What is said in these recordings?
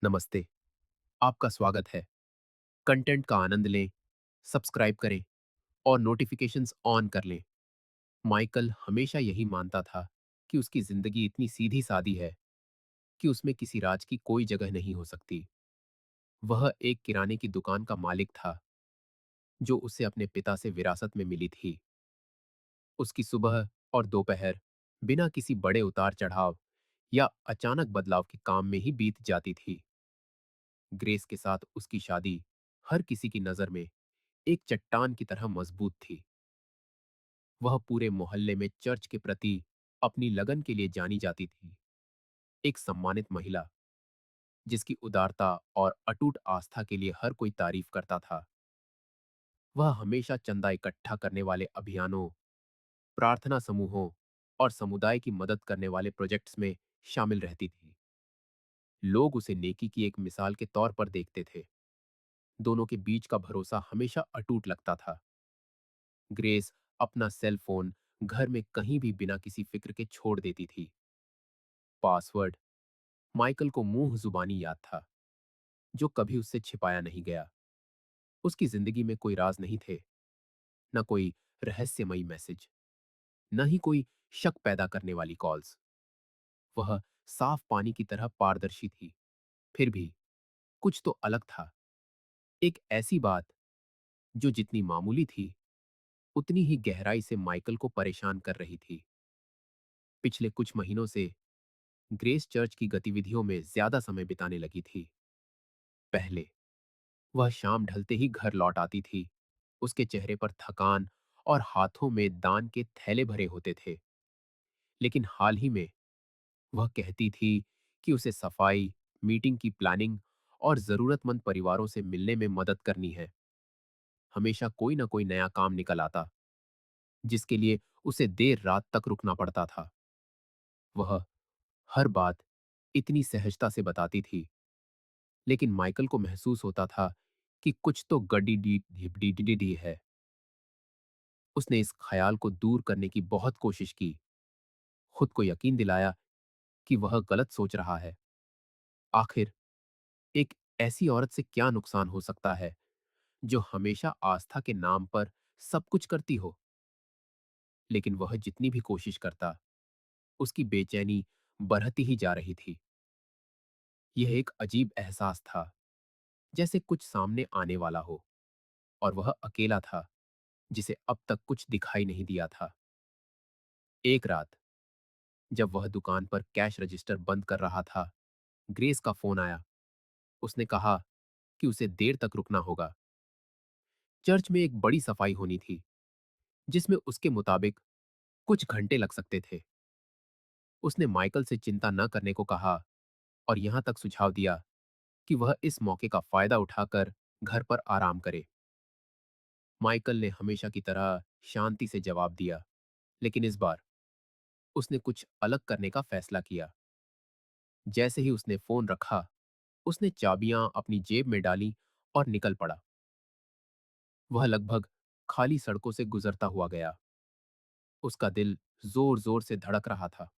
नमस्ते। आपका स्वागत है। कंटेंट का आनंद लें, सब्सक्राइब करें और नोटिफिकेशंस ऑन कर लें। माइकल हमेशा यही मानता था कि उसकी जिंदगी इतनी सीधी-सादी है कि उसमें किसी राज की कोई जगह नहीं हो सकती। वह एक किराने की दुकान का मालिक था, जो उसे अपने पिता से विरासत में मिली थी। उसकी सुबह और दोपहर बिना किसी बड़े उतार-चढ़ाव या अचानक बदलाव के काम में ही बीत जाती थी। ग्रेस के साथ उसकी शादी हर किसी की नज़र में एक चट्टान की तरह मजबूत थी। वह पूरे मोहल्ले में चर्च के प्रति अपनी लगन के लिए जानी जाती थी। एक सम्मानित महिला जिसकी उदारता और अटूट आस्था के लिए हर कोई तारीफ करता था। वह हमेशा चंदा इकट्ठा करने वाले अभियानों, प्रार्थना समूहों और समुदाय की मदद करने वाले प्रोजेक्ट्स में शामिल रहती थी। लोग उसे नेकी की एक मिसाल के तौर पर देखते थे। दोनों के बीच का भरोसा हमेशा अटूट लगता था। ग्रेस अपना सेल फोन घर में कहीं भी बिना किसी फिक्र के छोड़ देती थी। पासवर्ड माइकल को मुंह जुबानी याद था, जो कभी उससे छिपाया नहीं गया। उसकी जिंदगी में कोई राज नहीं थे, न कोई रहस्यमयी मैसेज, न ही कोई शक पैदा करने वाली कॉल्स। वह साफ पानी की तरह पारदर्शी थी। फिर भी कुछ तो अलग था। एक ऐसी बात जो जितनी मामूली थी, उतनी ही गहराई से माइकल को परेशान कर रही थी। पिछले कुछ महीनों से ग्रेस चर्च की गतिविधियों में ज्यादा समय बिताने लगी थी। पहले वह शाम ढलते ही घर लौट आती थी। उसके चेहरे पर थकान और हाथों में दान के थैले भरे होते थे। लेकिन हाल ही में वह कहती थी कि उसे सफाई, मीटिंग की प्लानिंग और जरूरतमंद परिवारों से मिलने में मदद करनी है। हमेशा कोई ना कोई नया काम निकल आता, जिसके लिए उसे देर रात तक रुकना पड़ता था। वह हर बात इतनी सहजता से बताती थी, लेकिन माइकल को महसूस होता था कि कुछ तो गड़ी है। उसने इस ख्याल को दूर करने की बहुत कोशिश की, खुद को यकीन दिलाया कि वह गलत सोच रहा है। आखिर एक ऐसी औरत से क्या नुकसान हो सकता है जो हमेशा आस्था के नाम पर सब कुछ करती हो। लेकिन वह जितनी भी कोशिश करता, उसकी बेचैनी बढ़ती ही जा रही थी। यह एक अजीब एहसास था, जैसे कुछ सामने आने वाला हो और वह अकेला था, जिसे अब तक कुछ दिखाई नहीं दिया था। एक रात जब वह दुकान पर कैश रजिस्टर बंद कर रहा था, ग्रेस का फोन आया। उसने कहा कि उसे देर तक रुकना होगा। चर्च में एक बड़ी सफाई होनी थी, जिसमें उसके मुताबिक कुछ घंटे लग सकते थे। उसने माइकल से चिंता न करने को कहा और यहां तक सुझाव दिया कि वह इस मौके का फायदा उठाकर घर पर आराम करे। माइकल ने हमेशा की तरह शांति से जवाब दिया, लेकिन इस बार उसने कुछ अलग करने का फैसला किया। जैसे ही उसने फोन रखा, उसने चाबियां अपनी जेब में डाली और निकल पड़ा। वह लगभग खाली सड़कों से गुजरता हुआ गया। उसका दिल जोर जोर से धड़क रहा था।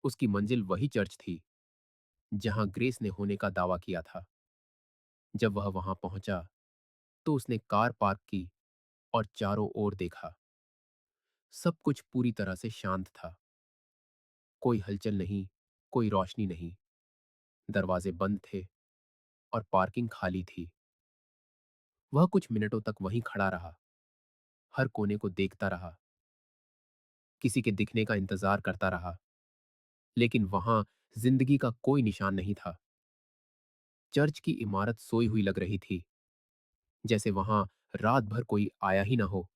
उसकी मंजिल वही चर्च थी जहां ग्रेस ने होने का दावा किया था। जब वह वहां पहुंचा तो उसने कार पार्क की और चारों ओर देखा। सब कुछ पूरी तरह से शांत था। कोई हलचल नहीं, कोई रोशनी नहीं। दरवाजे बंद थे और पार्किंग खाली थी। वह कुछ मिनटों तक वहीं खड़ा रहा, हर कोने को देखता रहा, किसी के दिखने का इंतजार करता रहा। लेकिन वहां जिंदगी का कोई निशान नहीं था। चर्च की इमारत सोई हुई लग रही थी, जैसे वहां रात भर कोई आया ही ना हो।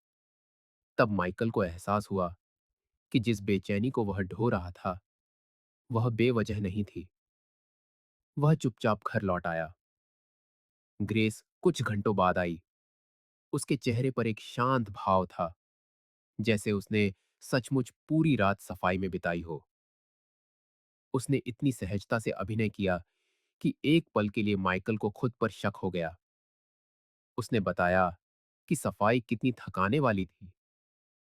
तब माइकल को एहसास हुआ कि जिस बेचैनी को वह ढो रहा था, वह बेवजह नहीं थी। वह चुपचाप घर लौट आया। ग्रेस कुछ घंटों बाद आई। उसके चेहरे पर एक शांत भाव था, जैसे उसने सचमुच पूरी रात सफाई में बिताई हो। उसने इतनी सहजता से अभिनय किया कि एक पल के लिए माइकल को खुद पर शक हो गया। उसने बताया कि सफाई कितनी थकाने वाली थी।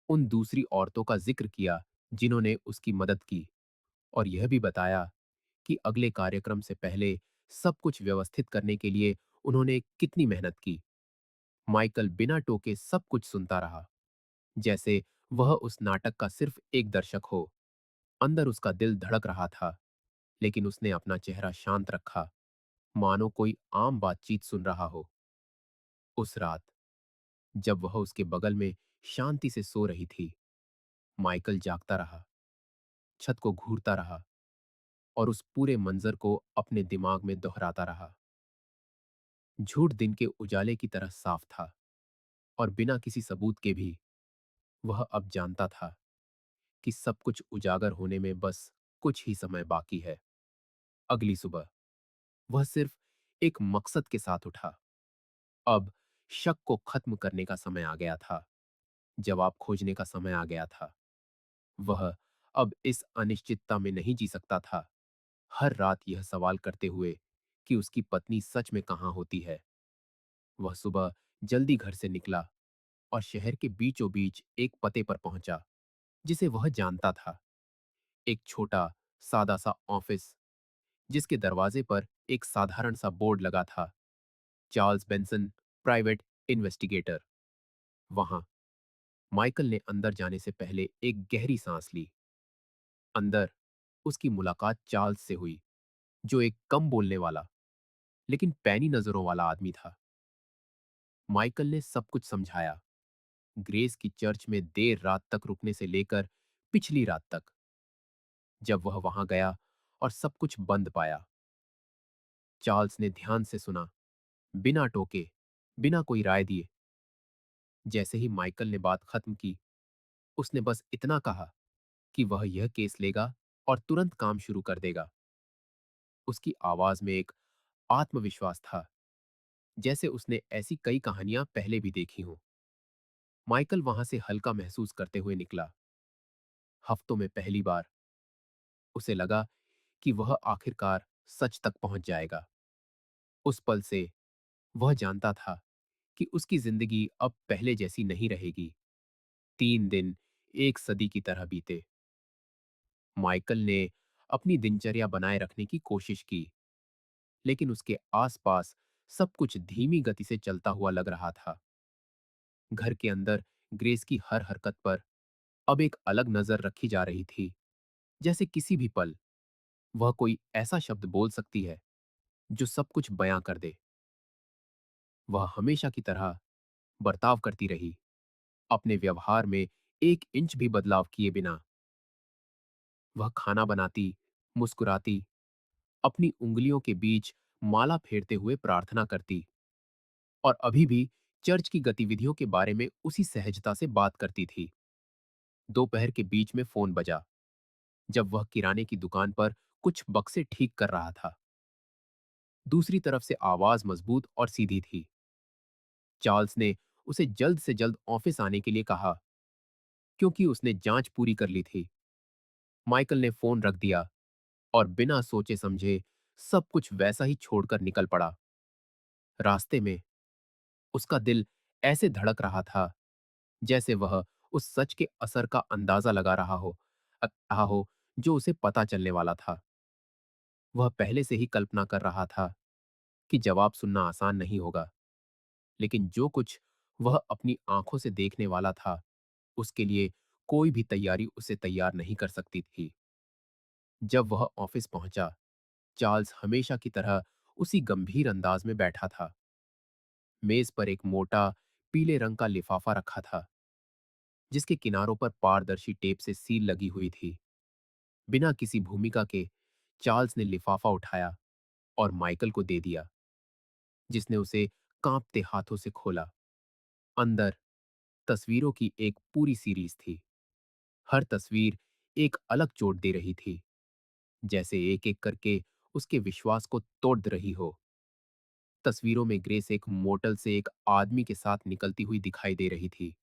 उन दूसरी औरतों का जिक्र किया जिन्होंने उसकी मदद की, और यह भी बताया कि अगले कार्यक्रम से पहले सब कुछ व्यवस्थित करने के लिए उन्होंने कितनी मेहनत की। माइकल बिना टोके सब कुछ सुनता रहा, जैसे वह उस नाटक का सिर्फ एक दर्शक हो। अंदर उसका दिल धड़क रहा था, लेकिन उसने अपना चेहरा शांत रखा, मानो कोई आम बातचीत सुन रहा हो। उस रात जब वह उसके बगल में शांति से सो रही थी, माइकल जागता रहा, छत को घूरता रहा और उस पूरे मंजर को अपने दिमाग में दोहराता रहा। झूठ दिन के उजाले की तरह साफ था, और बिना किसी सबूत के भी वह अब जानता था कि सब कुछ उजागर होने में बस कुछ ही समय बाकी है। अगली सुबह वह सिर्फ एक मकसद के साथ उठा। अब शक को खत्म करने का समय आ गया था, जवाब खोजने का समय आ गया था। वह अब इस अनिश्चितता में नहीं जी सकता था, हर रात यह सवाल करते हुए कि उसकी पत्नी सच में कहाँ होती है। वह सुबह जल्दी घर से निकला और शहर के बीचों बीच एक पते पर पहुंचा जिसे वह जानता था। एक छोटा सादा सा ऑफिस, जिसके दरवाजे पर एक साधारण सा बोर्ड लगा था, चार्ल्स बेंसन, प्राइवेट इन्वेस्टिगेटर। वहां माइकल ने अंदर जाने से पहले एक गहरी सांस ली। अंदर उसकी मुलाकात चार्ल्स से हुई, जो एक कम बोलने वाला लेकिन पैनी नजरों वाला आदमी था। माइकल ने सब कुछ समझाया, ग्रेस की चर्च में देर रात तक रुकने से लेकर पिछली रात तक। जब वह वहां गया और सब कुछ बंद पाया, चार्ल्स ने ध्यान से सुना, बिना टोके, बिना कोई राय दिए। जैसे ही माइकल ने बात खत्म की, उसने बस इतना कहा कि वह यह केस लेगा और तुरंत काम शुरू कर देगा। उसकी आवाज में एक आत्मविश्वास था, जैसे उसने ऐसी कई कहानियां पहले भी देखी हों। माइकल वहां से हल्का महसूस करते हुए निकला। हफ्तों में पहली बार उसे लगा कि वह आखिरकार सच तक पहुंच जाएगा। उस पल से वह जानता था कि उसकी जिंदगी अब पहले जैसी नहीं रहेगी। 3 दिन एक सदी की तरह बीते। माइकल ने अपनी दिनचर्या बनाए रखने की कोशिश की, लेकिन उसके आसपास सब कुछ धीमी गति से चलता हुआ लग रहा था। घर के अंदर ग्रेस की हर हरकत पर अब एक अलग नजर रखी जा रही थी, जैसे किसी भी पल वह कोई ऐसा शब्द बोल सकती है जो सब कुछ बयां कर दे। वह हमेशा की तरह बर्ताव करती रही, अपने व्यवहार में 1 इंच भी बदलाव किए बिना। वह खाना बनाती, मुस्कुराती, अपनी उंगलियों के बीच माला फेरते हुए प्रार्थना करती, और अभी भी चर्च की गतिविधियों के बारे में उसी सहजता से बात करती थी। दोपहर के बीच में फोन बजा, जब वह किराने की दुकान पर कुछ बक्से ठीक कर रहा था। दूसरी तरफ से आवाज मजबूत और सीधी थी। चार्ल्स ने उसे जल्द से जल्द ऑफिस आने के लिए कहा, क्योंकि उसने जांच पूरी कर ली थी। माइकल ने फोन रख दिया और बिना सोचे समझे सब कुछ वैसा ही छोड़कर निकल पड़ा। रास्ते में उसका दिल ऐसे धड़क रहा था, जैसे वह उस सच के असर का अंदाजा लगा रहा हो जो उसे पता चलने वाला था। वह पहले से ही कल्पना कर रहा था कि जवाब सुनना आसान नहीं होगा, लेकिन जो कुछ वह अपनी आंखों से देखने वाला था, उसके लिए कोई भी तैयारी उसे तैयार नहीं कर सकती थी। जब वह ऑफिस पहुंचा, चार्ल्स हमेशा की तरह उसी गंभीर अंदाज में बैठा था। मेज पर एक मोटा पीले रंग का लिफाफा रखा था, जिसके किनारों पर पारदर्शी टेप से सील लगी हुई थी। बिना किसी भूमिका के चार्ल्स ने लिफाफा उठाया और माइकल को दे दिया, जिसने उसे कांपते हाथों से खोला। अंदर तस्वीरों की एक पूरी सीरीज थी। हर तस्वीर एक अलग चोट दे रही थी, जैसे एक एक करके उसके विश्वास को तोड़ रही हो। तस्वीरों में ग्रेस एक मोटल से एक आदमी के साथ निकलती हुई दिखाई दे रही थी,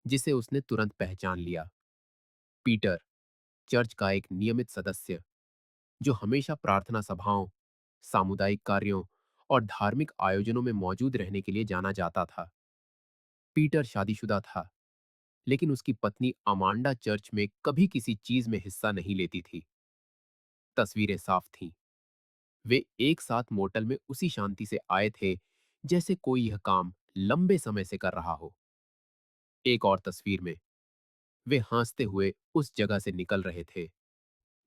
जिसे उसने तुरंत पहचान लिया। पीटर, चर्च का एक नियमित सदस्य, जो हमेशा प्रार्थना सभाओं, सामुदायिक कार्यों और धार्मिक आयोजनों में मौजूद रहने के लिए जाना जाता था। पीटर शादीशुदा था, लेकिन उसकी पत्नी अमांडा चर्च में कभी किसी चीज में हिस्सा नहीं लेती थी। तस्वीरें साफ थीं, वे एक साथ मोटल में उसी शांति से आए थे जैसे कोई यह काम लंबे समय से कर रहा हो। एक और तस्वीर में वे हंसते हुए उस जगह से निकल रहे थे,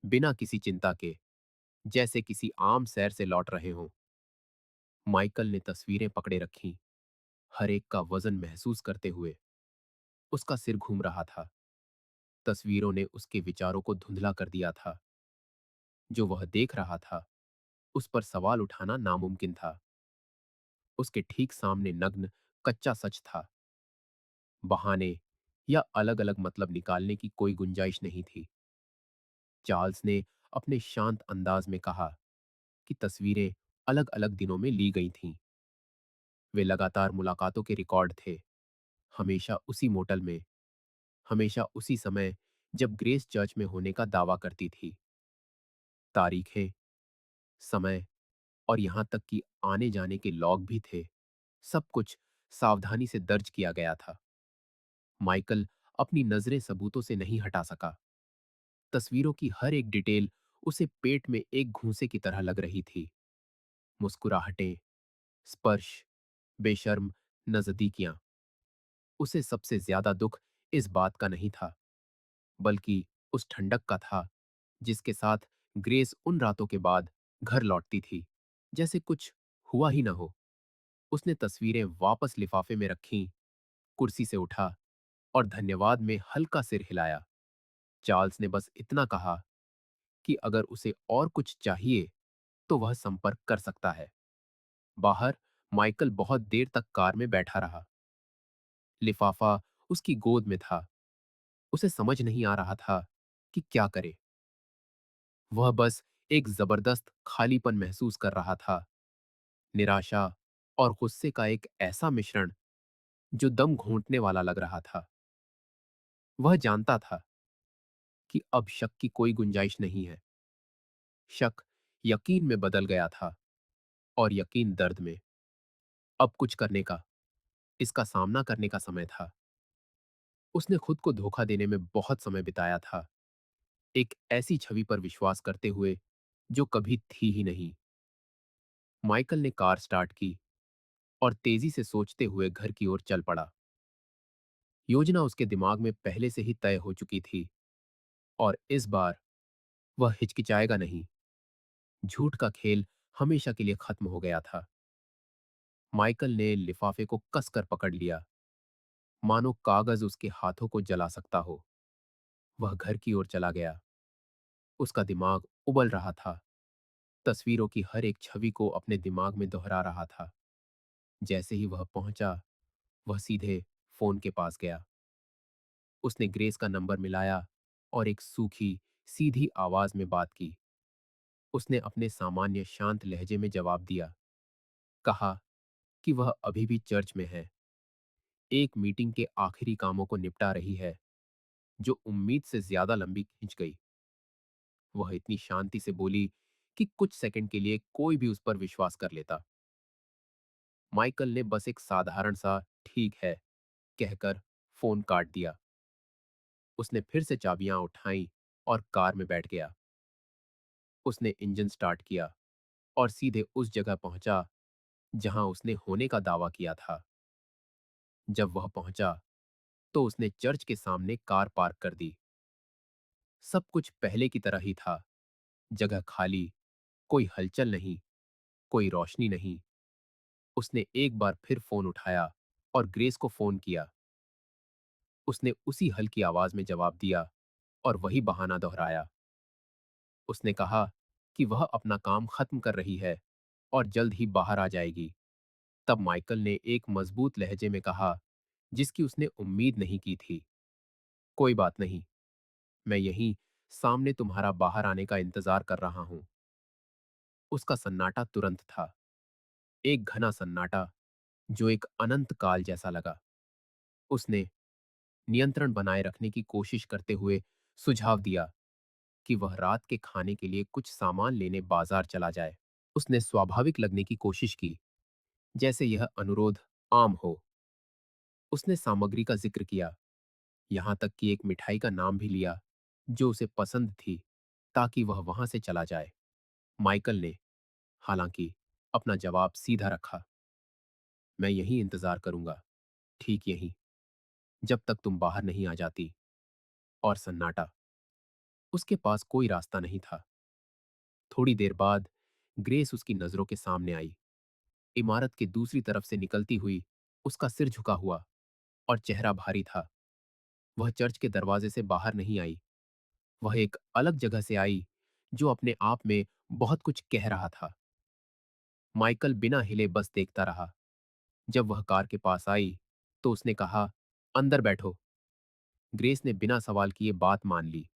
बिना किसी चिंता के, जैसे किसी आम सैर से लौट रहे हों। माइकल ने तस्वीरें पकड़े रखीं, हर एक का वजन महसूस करते हुए। उसका सिर घूम रहा था। तस्वीरों ने उसके विचारों को धुंधला कर दिया था। जो वह देख रहा था, उस पर सवाल उठाना नामुमकिन था। उसके ठीक सामने नग्न, कच्चा सच था। बहाने या अलग-अलग मतलब निकालने की कोई गुंजाइश नहीं थी। चार्ल्स ने अपने शांत अंदाज में कहा कि तस्वीरें अलग-अलग दिनों में ली गई थीं। वे लगातार मुलाकातों के रिकॉर्ड थे, हमेशा उसी मोटल में, हमेशा उसी समय जब ग्रेस चर्च में होने का दावा करती थी। तारीखें, समय और यहां तक कि आने जाने के लॉग भी थे। सब कुछ सावधानी से दर्ज किया गया था। माइकल अपनी नजरें सबूतों से नहीं हटा सका। तस्वीरों की हर एक डिटेल उसे पेट में एक घूंसे की तरह लग रही थी। मुस्कुराहटें, स्पर्श, बेशर्म नजदीकियां। उसे सबसे ज्यादा दुख इस बात का नहीं था, बल्कि उस ठंडक का था जिसके साथ ग्रेस उन रातों के बाद घर लौटती थी, जैसे कुछ हुआ ही ना हो। उसने तस्वीरें वापस लिफाफे में रखीं, कुर्सी से उठा और धन्यवाद में हल्का सिर हिलाया। चार्ल्स ने बस इतना कहा कि अगर उसे और कुछ चाहिए तो वह संपर्क कर सकता है। बाहर माइकल बहुत देर तक कार में बैठा रहा। लिफाफा उसकी गोद में था। उसे समझ नहीं आ रहा था कि क्या करे। वह बस एक जबरदस्त खालीपन महसूस कर रहा था, निराशा और गुस्से का एक ऐसा मिश्रण जो दम घोंटने वाला लग रहा था। वह जानता था कि अब शक की कोई गुंजाइश नहीं है। शक यकीन में बदल गया था और यकीन दर्द में। अब कुछ करने का, इसका सामना करने का समय था। उसने खुद को धोखा देने में बहुत समय बिताया था, एक ऐसी छवि पर विश्वास करते हुए जो कभी थी ही नहीं। माइकल ने कार स्टार्ट की और तेजी से सोचते हुए घर की ओर चल पड़ा। योजना उसके दिमाग में पहले से ही तय हो चुकी थी और इस बार वह हिचकिचाएगा नहीं। झूठ का खेल हमेशा के लिए खत्म हो गया था। माइकल ने लिफाफे को कसकर पकड़ लिया, मानो कागज उसके हाथों को जला सकता हो। वह घर की ओर चला गया। उसका दिमाग उबल रहा था, तस्वीरों की हर एक छवि को अपने दिमाग में दोहरा रहा था। जैसे ही वह पहुंचा, वह सीधे फोन के पास गया। उसने ग्रेस का नंबर मिलाया और एक सूखी, सीधी आवाज में बात की। उसने अपने सामान्य शांत लहजे में जवाब दिया। कहा कि वह अभी भी चर्च में है, एक मीटिंग के आखिरी कामों को निपटा रही है, जो उम्मीद से ज्यादा लंबी खिंच गई। वह इतनी शांति से बोली कि कुछ सेकंड के लिए कोई भी उस पर विश्वास कर लेता। माइकल ने बस एक साधारण सा ठीक है कहकर फोन काट दिया। उसने फिर से चाबियां उठाई और कार में बैठ गया। उसने इंजन स्टार्ट किया और सीधे उस जगह पहुंचा जहां उसने होने का दावा किया था। जब वह पहुंचा तो उसने चर्च के सामने कार पार्क कर दी। सब कुछ पहले की तरह ही था। जगह खाली, कोई हलचल नहीं, कोई रोशनी नहीं। उसने एक बार फिर फोन उठाया और ग्रेस को फोन किया। उसने उसी हल्की आवाज में जवाब दिया और वही बहाना दोहराया। उसने कहा कि वह अपना काम खत्म कर रही है और जल्द ही बाहर आ जाएगी। तब माइकल ने एक मजबूत लहजे में कहा, जिसकी उसने उम्मीद नहीं की थी, कोई बात नहीं, मैं यहीं सामने तुम्हारा बाहर आने का इंतजार कर रहा हूं। उसका सन्नाटा तुरंत था, एक घना सन्नाटा जो एक अनंत काल जैसा लगा। उसने नियंत्रण बनाए रखने की कोशिश करते हुए सुझाव दिया कि वह रात के खाने के लिए कुछ सामान लेने बाजार चला जाए। उसने स्वाभाविक लगने की कोशिश की, जैसे यह अनुरोध आम हो। उसने सामग्री का जिक्र किया, यहां तक कि एक मिठाई का नाम भी लिया जो उसे पसंद थी, ताकि वह वहां से चला जाए। माइकल ने हालांकि अपना जवाब सीधा रखा। मैं यहीं इंतजार करूंगा, ठीक यहीं, जब तक तुम बाहर नहीं आ जाती। और सन्नाटा। उसके पास कोई रास्ता नहीं था। थोड़ी देर बाद ग्रेस उसकी नजरों के सामने आई। इमारत के दूसरी तरफ से निकलती हुई, उसका सिर झुका हुआ और चेहरा भारी था। वह चर्च के दरवाजे से बाहर नहीं आई। वह एक अलग जगह से आई, जो अपने आप में बहुत कुछ कह रहा था। माइकल बिना हिले बस देखता रहा। जब वह कार के पास आई, तो उसने कहा, अंदर बैठो। ग्रेस ने बिना सवाल किए बात मान ली।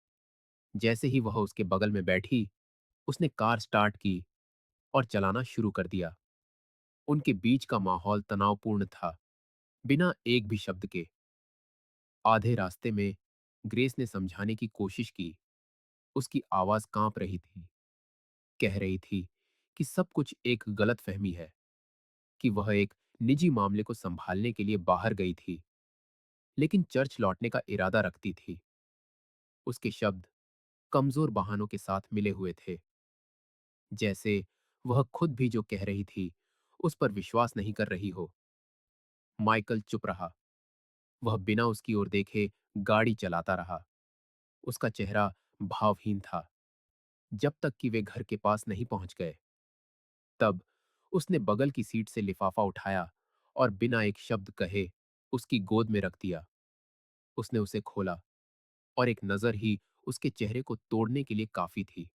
जैसे ही वह उसके बगल में बैठी, उसने कार स्टार्ट की और चलाना शुरू कर दिया। उनके बीच का माहौल तनावपूर्ण था, बिना एक भी शब्द के। आधे रास्ते में ग्रेस ने समझाने की कोशिश की। उसकी आवाज कांप रही थी। कह रही थी कि सब कुछ एक गलतफहमी है, कि वह एक निजी मामले को संभालने के लिए बाहर गई थी, लेकिन चर्च लौटने का इरादा रखती थी। उसके शब्द कमजोर बहानों के साथ मिले हुए थे, जैसे वह खुद भी जो कह रही थी, उस पर विश्वास नहीं कर रही हो। माइकल चुप रहा। वह बिना उसकी ओर देखे गाड़ी चलाता रहा। उसका चेहरा भावहीन था, जब तक कि वे घर के पास नहीं पहुंच गए। तब उसने बगल की सीट से लिफाफा उठाया और बिना एक शब्द कहे उसकी गोद में रख दिया। उसने उसे खोला और एक नजर ही उसके चेहरे को तोड़ने के लिए काफी थी।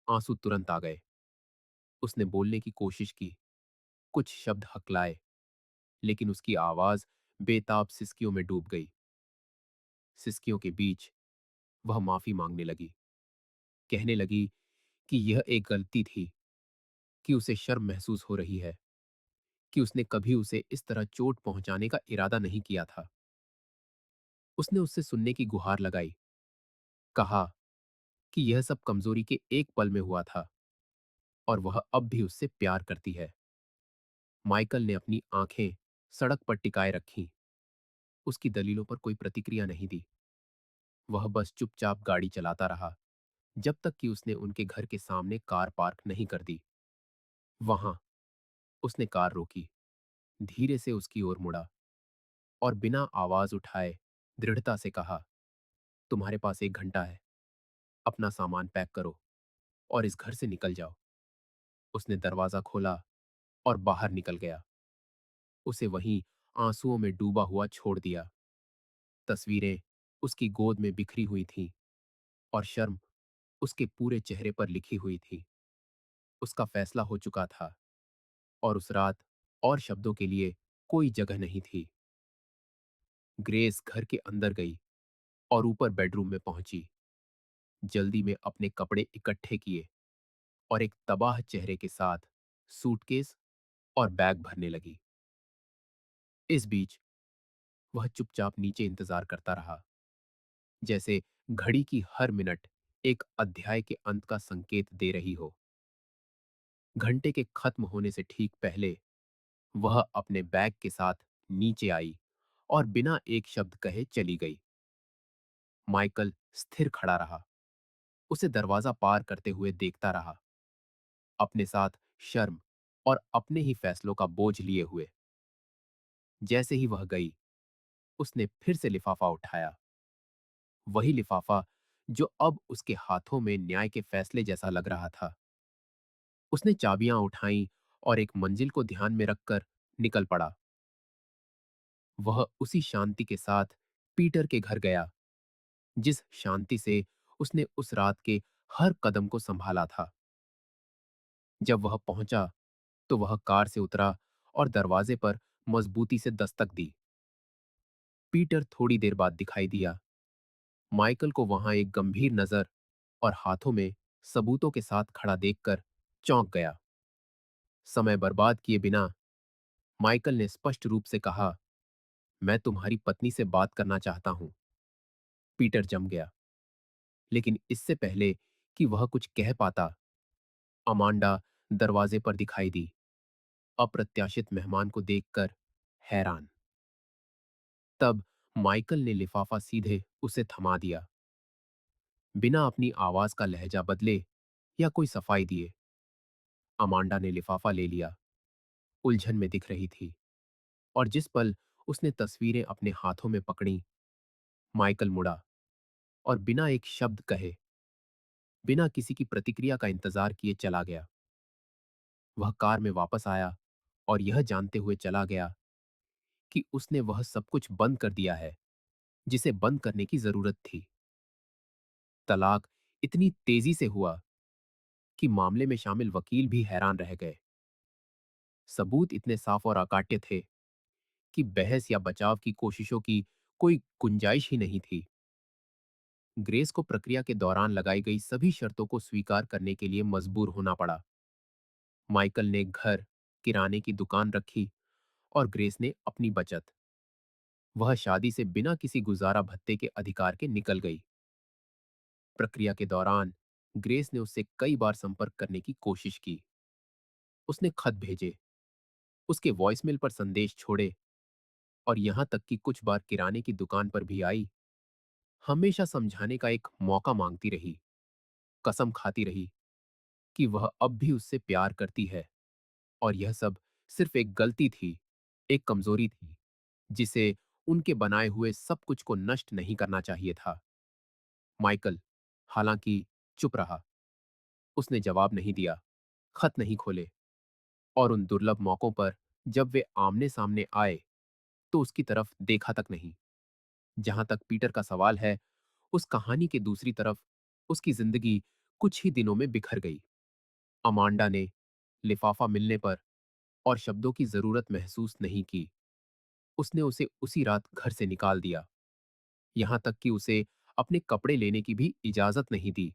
आंसू तुरंत आ गए। उसने बोलने की कोशिश की, कुछ शब्द हकलाए, लेकिन उसकी आवाज बेताब सिसकियों में डूब गई। सिसकियों के बीच वह माफी मांगने लगी। कहने लगी कि यह एक गलती थी, कि उसे शर्म महसूस हो रही है, कि उसने कभी उसे इस तरह चोट पहुंचाने का इरादा नहीं किया था। उसने उससे सुनने की गुहार लगाई। कहा कि यह सब कमजोरी के एक पल में हुआ था और वह अब भी उससे प्यार करती है। माइकल ने अपनी आंखें सड़क पर टिकाए रखीं। उसकी दलीलों पर कोई प्रतिक्रिया नहीं दी। वह बस चुपचाप गाड़ी चलाता रहा, जब तक कि उसने उनके घर के सामने कार पार्क नहीं कर दी। वहां उसने कार रोकी, धीरे से उसकी ओर मुड़ा और बिना आवाज उठाए दृढ़ता से कहा, तुम्हारे पास 1 घंटा है। अपना सामान पैक करो और इस घर से निकल जाओ। उसने दरवाजा खोला और बाहर निकल गया। उसे वहीं आंसुओं में डूबा हुआ छोड़ दिया। तस्वीरें उसकी गोद में बिखरी हुई थीं और शर्म उसके पूरे चेहरे पर लिखी हुई थी। उसका फैसला हो चुका था और उस रात और शब्दों के लिए कोई जगह नहीं थी। ग्रेस घर के अंदर गई और ऊपर बेडरूम में पहुंची। जल्दी में अपने कपड़े इकट्ठे किए और एक तबाह चेहरे के साथ सूटकेस और बैग भरने लगी। इस बीच वह चुपचाप नीचे इंतजार करता रहा, जैसे घड़ी की हर मिनट एक अध्याय के अंत का संकेत दे रही हो। घंटे के खत्म होने से ठीक पहले वह अपने बैग के साथ नीचे आई और बिना एक शब्द कहे चली गई। माइकल स्थिर खड़ा रहा, उसे दरवाजा पार करते हुए देखता रहा, अपने साथ शर्म और अपने ही फैसलों का बोझ लिए हुए। जैसे ही वह गई, उसने फिर से लिफाफा उठाया। वही लिफाफा जो अब उसके हाथों में न्याय के फैसले जैसा लग रहा था। उसने चाबियां उठाईं और एक मंजिल को ध्यान में रखकर निकल पड़ा। वह उसी शांति के साथ पीटर के घर गया, जिस शांति से उसने उस रात के हर कदम को संभाला था। जब वह पहुंचा, तो वह कार से उतरा और दरवाजे पर मजबूती से दस्तक दी। पीटर थोड़ी देर बाद दिखाई दिया। माइकल को वहां एक गंभीर नजर और हाथों में सबूतों के साथ खड़ा देखकर चौंक गया। समय बर्बाद किए बिना माइकल ने स्पष्ट रूप से कहा, मैं तुम्हारी पत्नी से बात करना चाहता हूं। पीटर जम गया, लेकिन इससे पहले कि वह कुछ कह पाता, अमांडा दरवाजे पर दिखाई दी, अप्रत्याशित मेहमान को देखकर हैरान। तब माइकल ने लिफाफा सीधे उसे थमा दिया, बिना अपनी आवाज का लहजा बदले या कोई सफाई दिए। अमांडा ने लिफाफा ले लिया, उलझन में दिख रही थी, और जिस पल उसने तस्वीरें अपने हाथों में पकड़ी, माइकल मुड़ा और बिना एक शब्द कहे, बिना किसी की प्रतिक्रिया का इंतजार किए चला गया। वह कार में वापस आया और यह जानते हुए चला गया कि उसने वह सब कुछ बंद कर दिया है जिसे बंद करने की जरूरत थी। तलाक इतनी तेजी से हुआ कि मामले में शामिल वकील भी हैरान रह गए। सबूत इतने साफ और अकाट्य थे कि बहस या बचाव की कोशिशों की कोई गुंजाइश ही नहीं थी। ग्रेस को प्रक्रिया के दौरान लगाई गई सभी शर्तों को स्वीकार करने के लिए मजबूर होना पड़ा। माइकल ने घर, किराने की दुकान रखी और ग्रेस ने अपनी बचत। वह शादी से बिना किसी गुजारा भत्ते के अधिकार के निकल गई। प्रक्रिया के दौरान ग्रेस ने उससे कई बार संपर्क करने की कोशिश की। उसने खत भेजे, उसके वॉइसमेल पर संदेश छोड़े और यहां तक कि कुछ बार किराने की दुकान पर भी आई। हमेशा समझाने का एक मौका मांगती रही, कसम खाती रही कि वह अब भी उससे प्यार करती है और यह सब सिर्फ एक गलती थी, एक कमजोरी थी जिसे उनके बनाए हुए सब कुछ को नष्ट नहीं करना चाहिए था। माइकल, हालांकि, चुप रहा। उसने जवाब नहीं दिया, खत नहीं खोले, और उन दुर्लभ मौकों पर जब वे आमने सामने आए तो उसकी तरफ देखा तक नहीं। जहां तक पीटर का सवाल है, उस कहानी के दूसरी तरफ उसकी जिंदगी कुछ ही दिनों में बिखर गई। अमांडा ने लिफाफा मिलने पर और शब्दों की जरूरत महसूस नहीं की। उसने उसे उसी रात घर से निकाल दिया, यहां तक कि उसे अपने कपड़े लेने की भी इजाजत नहीं दी।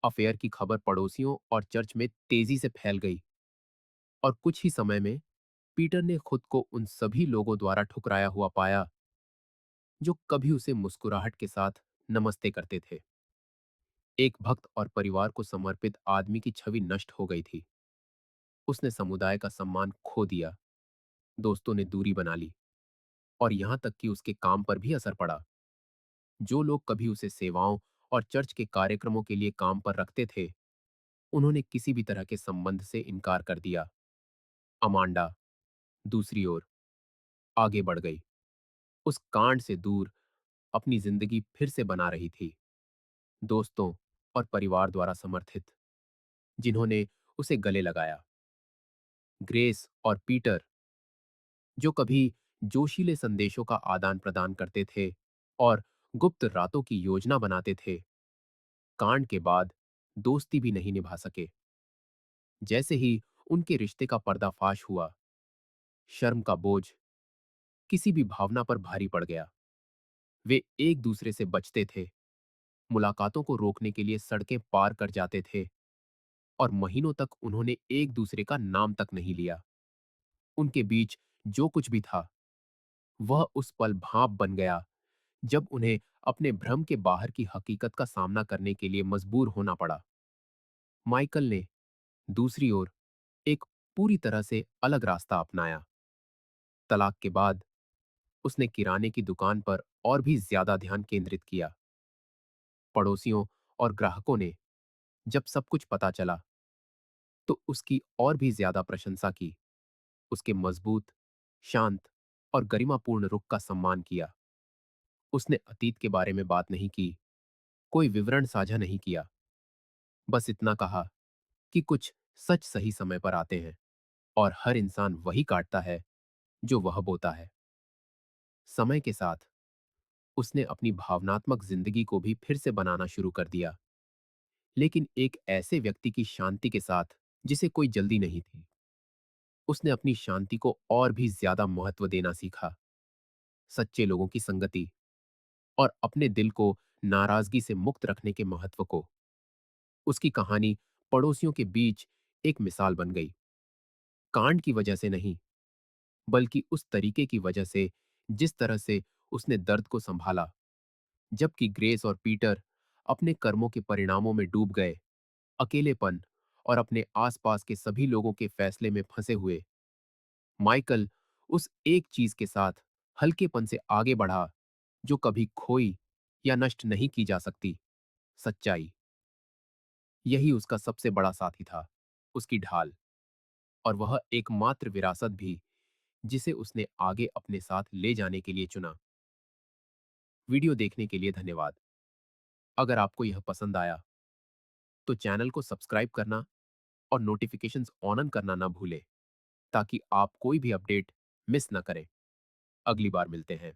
अफेयर की खबर पड़ोसियों और चर्च में तेजी से फैल गई, और कुछ ही समय में पीटर ने खुद को उन सभी लोगों द्वारा ठुकराया हुआ पाया जो कभी उसे मुस्कुराहट के साथ नमस्ते करते थे। एक भक्त और परिवार को समर्पित आदमी की छवि नष्ट हो गई थी। उसने समुदाय का सम्मान खो दिया, दोस्तों ने दूरी बना ली, और यहां तक कि उसके काम पर भी असर पड़ा। जो लोग कभी उसे सेवाओं और चर्च के कार्यक्रमों के लिए काम पर रखते थे, उन्होंने किसी भी तरह के संबंध से इनकार कर दिया। अमांडा, दूसरी ओर, आगे बढ़ गई, उस कांड से दूर अपनी जिंदगी फिर से बना रही थी, दोस्तों और परिवार द्वारा समर्थित, जिन्होंने उसे गले लगाया। ग्रेस और पीटर, जो कभी जोशीले संदेशों का आदान प्रदान करते थे और गुप्त रातों की योजना बनाते थे, कांड के बाद दोस्ती भी नहीं निभा सके। जैसे ही उनके रिश्ते का पर्दाफाश हुआ, शर्म का बोझ किसी भी भावना पर भारी पड़ गया। वे एक दूसरे से बचते थे, मुलाकातों को रोकने के लिए सड़कें पार कर जाते थे, और महीनों तक उन्होंने एक दूसरे का नाम तक नहीं लिया। उनके बीच जो कुछ भी था, वह उस पल भाप बन गया जब उन्हें अपने भ्रम के बाहर की हकीकत का सामना करने के लिए मजबूर होना पड़ा। माइकल ने, दूसरी ओर, एक पूरी तरह से अलग रास्ता अपनाया। तलाक के बाद उसने किराने की दुकान पर और भी ज्यादा ध्यान केंद्रित किया। पड़ोसियों और ग्राहकों ने जब सब कुछ पता चला तो उसकी और भी ज्यादा प्रशंसा की। उसके मजबूत, शांत और गरिमापूर्ण रुख का सम्मान किया। उसने अतीत के बारे में बात नहीं की, कोई विवरण साझा नहीं किया। बस इतना कहा कि कुछ सच सही समय पर आते हैं, और हर इंसान वही काटता है जो वह बोता है। समय के साथ उसने अपनी भावनात्मक जिंदगी को भी फिर से बनाना शुरू कर दिया, लेकिन एक ऐसे व्यक्ति की शांति के साथ जिसे कोई जल्दी नहीं थी। उसने अपनी शांति को और भी ज्यादा महत्व देना सीखा, सच्चे लोगों की संगति और अपने दिल को नाराजगी से मुक्त रखने के महत्व को। उसकी कहानी पड़ोसियों के बीच एक मिसाल बन गई, कांड की वजह से नहीं, बल्कि उस तरीके की वजह से जिस तरह से उसने दर्द को संभाला। जबकि ग्रेस और पीटर अपने कर्मों के परिणामों में डूब गए, अकेलेपन और अपने आसपास के सभी लोगों के फैसले में फंसे हुए, माइकल उस एक चीज के साथ हल्केपन से आगे बढ़ा जो कभी खोई या नष्ट नहीं की जा सकती, सच्चाई। यही उसका सबसे बड़ा साथी था। उसकी ढाल और वह एकमात्र विरासत भी जिसे उसने आगे अपने साथ ले जाने के लिए चुना। वीडियो देखने के लिए धन्यवाद। अगर आपको यह पसंद आया तो चैनल को सब्सक्राइब करना और नोटिफिकेशंस ऑन करना ना भूलें ताकि आप कोई भी अपडेट मिस ना करें। अगली बार मिलते हैं।